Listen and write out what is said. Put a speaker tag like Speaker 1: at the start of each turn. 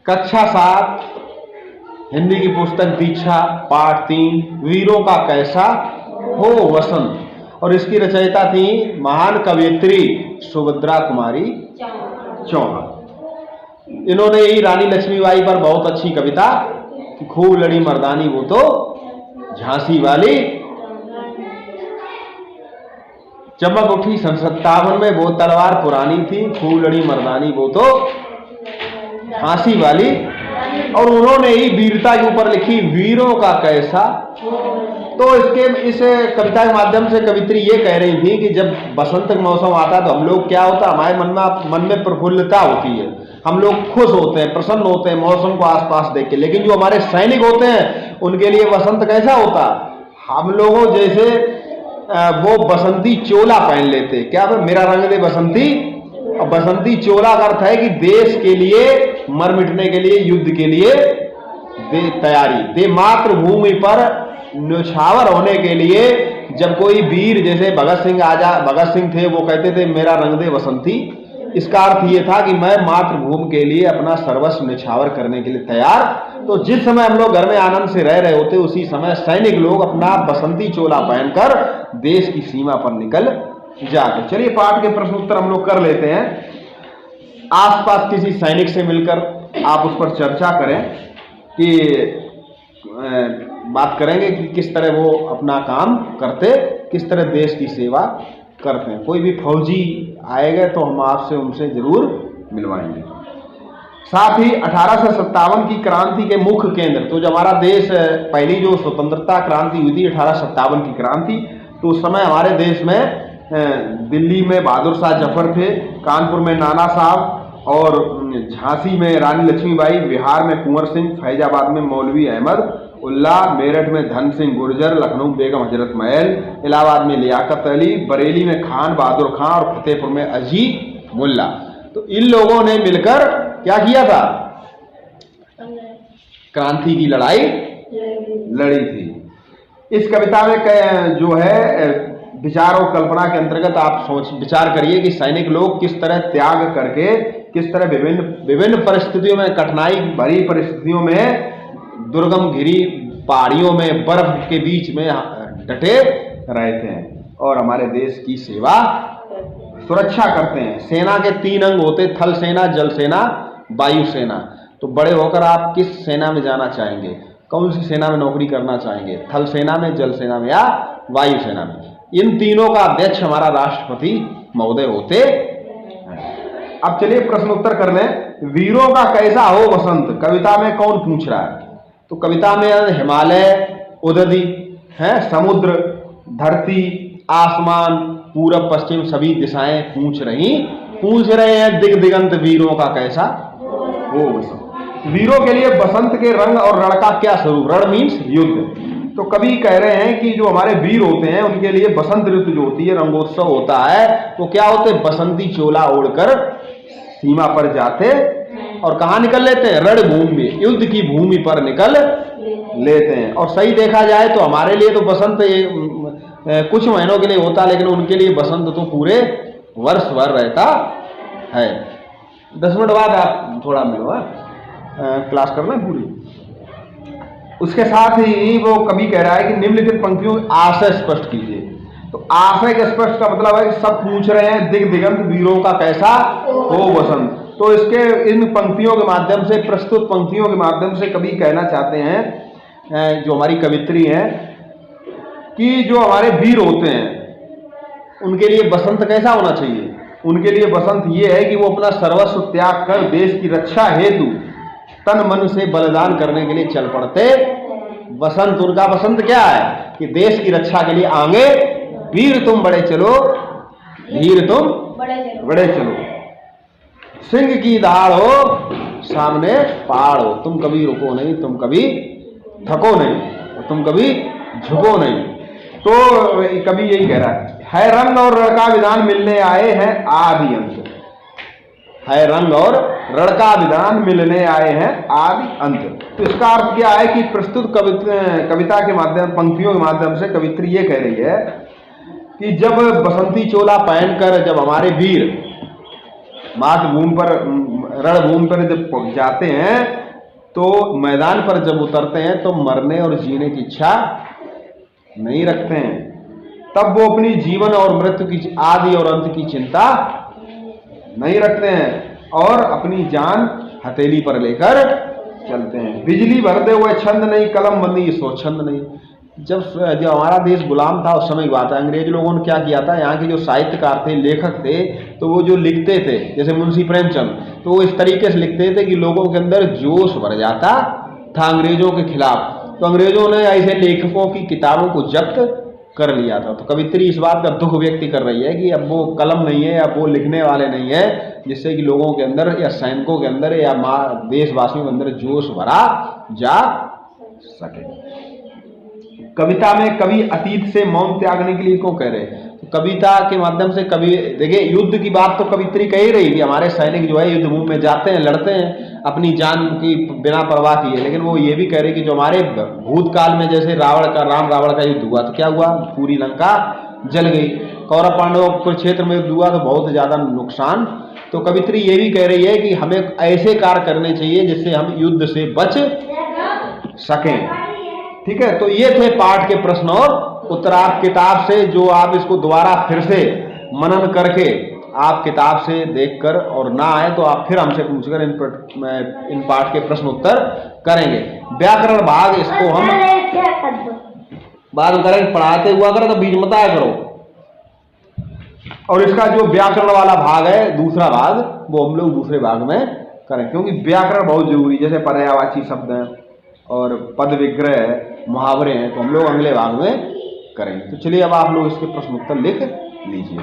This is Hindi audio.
Speaker 1: कक्षा 7 हिंदी की पुस्तक दीक्षा पाठ 3 वीरों का कैसा हो वसंत। और इसकी रचयिता थी महान कवयित्री सुभद्रा कुमारी चौहान। इन्होंने ही रानी लक्ष्मीबाई पर बहुत अच्छी कविता कि खूब लड़ी मर्दानी वो तो झांसी वाली, चमक उठी 57 में वो तलवार पुरानी थी, खूब लड़ी मर्दानी वो तो झांसी वाली। और उन्होंने ही वीरता के ऊपर लिखी वीरों का कैसा। तो इस कविता के माध्यम से कवित्री ये कह रही थी कि जब बसंत का मौसम आता है तो हम लोग क्या होता है, हमारे मन में प्रफुल्लता होती है, हम लोग खुश होते हैं, प्रसन्न होते हैं मौसम को आसपास देख के। लेकिन जो हमारे सैनिक होते हैं उनके लिए बसंत कैसा होता, हम लोगों जैसे वो बसंती चोला पहन लेते। क्या मेरा रंग दे बसंती। और बसंती चोला का अर्थ है कि देश के लिए मर मिटने के लिए, युद्ध के लिए दे तैयारी, दे मातृभूमि पर न्यौछावर होने के लिए। जब कोई वीर जैसे भगत सिंह थे, वो कहते थे मेरा रंग दे बसंती। इसका अर्थ ये था कि मैं मातृभूमि के लिए अपना सर्वस्व न्यौछावर करने के लिए तैयार। तो जिस समय हम लोग घर में आनंद से रह रहे होते, उसी समय सैनिक लोग अपना बसंती चोला पहनकर देश की सीमा पर निकल जाते। चलिए पाठ के प्रश्न उत्तर हम लोग कर लेते हैं। आसपास किसी सैनिक से मिलकर आप उस पर चर्चा करें कि बात करेंगे कि किस तरह वो अपना काम करते, किस तरह देश की सेवा करते हैं। कोई भी फौजी आएगा तो हम आपसे उनसे जरूर मिलवाएंगे। साथ ही 1857 की क्रांति के मुख्य केंद्र, तो जब हमारा देश पहली जो स्वतंत्रता क्रांति हुई थी 1857 की क्रांति, तो उस समय हमारे देश में दिल्ली में बहादुर शाह जफर थे, कानपुर में नाना साहब, और झांसी में रानी लक्ष्मीबाई, बिहार में कुंवर सिंह, फैजाबाद में मौलवी अहमद उल्ला, मेरठ में धन सिंह गुर्जर, लखनऊ बेगम हजरत महल, इलाहाबाद में लियाकत अली, बरेली में खान बहादुर खां और फतेहपुर में अजी मुल्ला। तो इन लोगों ने मिलकर क्या किया था, क्रांति की लड़ाई लड़ी थी। इस कविता में जो है विचार और कल्पना के अंतर्गत आप विचार करिए कि सैनिक लोग किस तरह त्याग करके, किस तरह विभिन्न परिस्थितियों में, कठिनाई भरी परिस्थितियों में, दुर्गम घिरी पहाड़ियों में, बर्फ के बीच में डटे रहते हैं और हमारे देश की सेवा सुरक्षा करते हैं। सेना के 3 अंग होते, थल सेना, जल सेना, वायु सेना। तो बड़े होकर आप किस सेना में जाना चाहेंगे, कौन सी सेना में नौकरी करना चाहेंगे, थल सेना में, जल सेना में या वायु सेना में। इन तीनों का अध्यक्ष हमारा राष्ट्रपति महोदय होते हैं। अब चलिए प्रश्न उत्तर कर लें। वीरों का कैसा हो वसंत कविता में कौन पूछ रहा है, तो कविता में हिमालय, उदधि है, समुद्र, धरती, आसमान, पूरब पश्चिम सभी दिशाएं पूछ रहे हैं दिग दिगंत वीरों का कैसा हो वसंत। वीरों के लिए बसंत के रंग और रण का क्या स्वरूप, रण मीन्स युद्ध। तो कवि कह रहे हैं कि जो हमारे वीर होते हैं उनके लिए बसंत ऋतु जो होती है, रंगोत्सव होता है, वो क्या होते, बसंती चोला ओढ़कर सीमा पर जाते और कहाँ निकल लेते हैं, रणभूमि में, युद्ध की भूमि पर निकल लेते हैं। और सही देखा जाए तो हमारे लिए तो बसंत कुछ महीनों के लिए होता, लेकिन उनके लिए बसंत तो पूरे वर्ष भर रहता है। 10 मिनट बाद आप थोड़ा मिलो, क्लास करना पूरी। उसके साथ ही वो कवि कह रहा है कि निम्नलिखित पंक्तियों आशय स्पष्ट कीजिए। तो आशय के स्पष्ट का मतलब है कि सब पूछ रहे हैं दिग दिगंत वीरों का कैसा हो वसंत। तो इसके इन पंक्तियों के माध्यम से, प्रस्तुत पंक्तियों के माध्यम से कवि कहना चाहते हैं, जो हमारी कवित्री हैं, कि जो हमारे वीर होते हैं उनके लिए बसंत कैसा होना चाहिए। उनके लिए बसंत ये है कि वो अपना सर्वस्व त्याग कर देश की रक्षा हेतु तन मन से बलिदान करने के लिए चल पड़ते। बसंत, उनका बसंत क्या है कि देश की रक्षा के लिए आगे वीर तुम बड़े चलो, धीर तुम बड़े चलो, सिंह की दहाड़ हो सामने पहाड़ हो, तुम कभी रुको नहीं, तुम कभी थको नहीं, तुम कभी झुको नहीं। तो कभी यही कह रहा है रंग और रण का विधान मिलने आए हैं आदि अंत। है रंग और रण का विधान मिलने आए हैं आदि अंत। तो इसका अर्थ क्या है कि प्रस्तुत कविता के माध्यम, पंक्तियों के माध्यम से कवित्री ये कह रही है कि जब बसंती चोला पहनकर जब हमारे वीर मातृभूमि पर, रणभूमि पर जब जाते हैं तो मैदान पर जब उतरते हैं तो मरने और जीने की इच्छा नहीं रखते हैं। तब वो अपनी जीवन और मृत्यु की आदि और अंत की चिंता नहीं रखते हैं और अपनी जान हथेली पर लेकर चलते हैं। बिजली भरते हुए छंद नहीं, कलम बंदी सो छंद नहीं। जब हमारा देश गुलाम था उस समय की बात है, अंग्रेज लोगों ने क्या किया था, यहाँ के जो साहित्यकार थे, लेखक थे, तो वो जो लिखते थे, जैसे मुंशी प्रेमचंद, तो वो इस तरीके से लिखते थे कि लोगों के अंदर जोश भर जाता था अंग्रेजों के खिलाफ। तो अंग्रेजों ने ऐसे लेखकों की किताबों को जब्त कर लिया था। तो कवित्री इस बात का दुख व्यक्त कर रही है कि अब वो कलम नहीं है, अब वो लिखने वाले नहीं है, जिससे कि लोगों के अंदर या सैनिकों के अंदर या देशवासियों के अंदर जोश भरा जा सके। कविता में कवि अतीत से मौन त्यागने के लिए क्यों कह रहे हैं? तो कविता के माध्यम से कवि, देखिए युद्ध की बात तो कवित्री कह ही रही कि हमारे सैनिक जो है युद्ध भूमि में जाते हैं, लड़ते हैं अपनी जान की बिना परवाह किए, लेकिन वो ये भी कह रहे कि जो हमारे भूतकाल में जैसे राम रावण का युद्ध हुआ तो क्या हुआ, पूरी लंका जल गई। कौरव पांडवों के क्षेत्र में युद्ध हुआ तो बहुत ज्यादा नुकसान। तो कवित्री ये भी कह रही है कि हमें ऐसे कार्य करने चाहिए जिससे हम युद्ध से बच सकें। ठीक है, तो ये थे पाठ के प्रश्न और उत्तर। आप किताब से जो आप इसको दोबारा फिर से मनन करके आप किताब से देखकर और ना आए तो आप फिर हमसे पूछकर इन पाठ के प्रश्न उत्तर करेंगे। व्याकरण भाग इसको हम बाद में करेंगे, पढ़ाते हुआ करो तो बीच मत आया करो। और इसका जो व्याकरण वाला भाग है दूसरा भाग, वो हम लोग दूसरे भाग में करें, क्योंकि व्याकरण बहुत जरूरी, जैसे पर्यायवाची शब्द हैं और पद विग्रह है, मुहावरे हैं, तो हम लोग अगले भाग में करेंगे। तो चलिए अब आप लोग इसके प्रश्न उत्तर लिख लीजिए।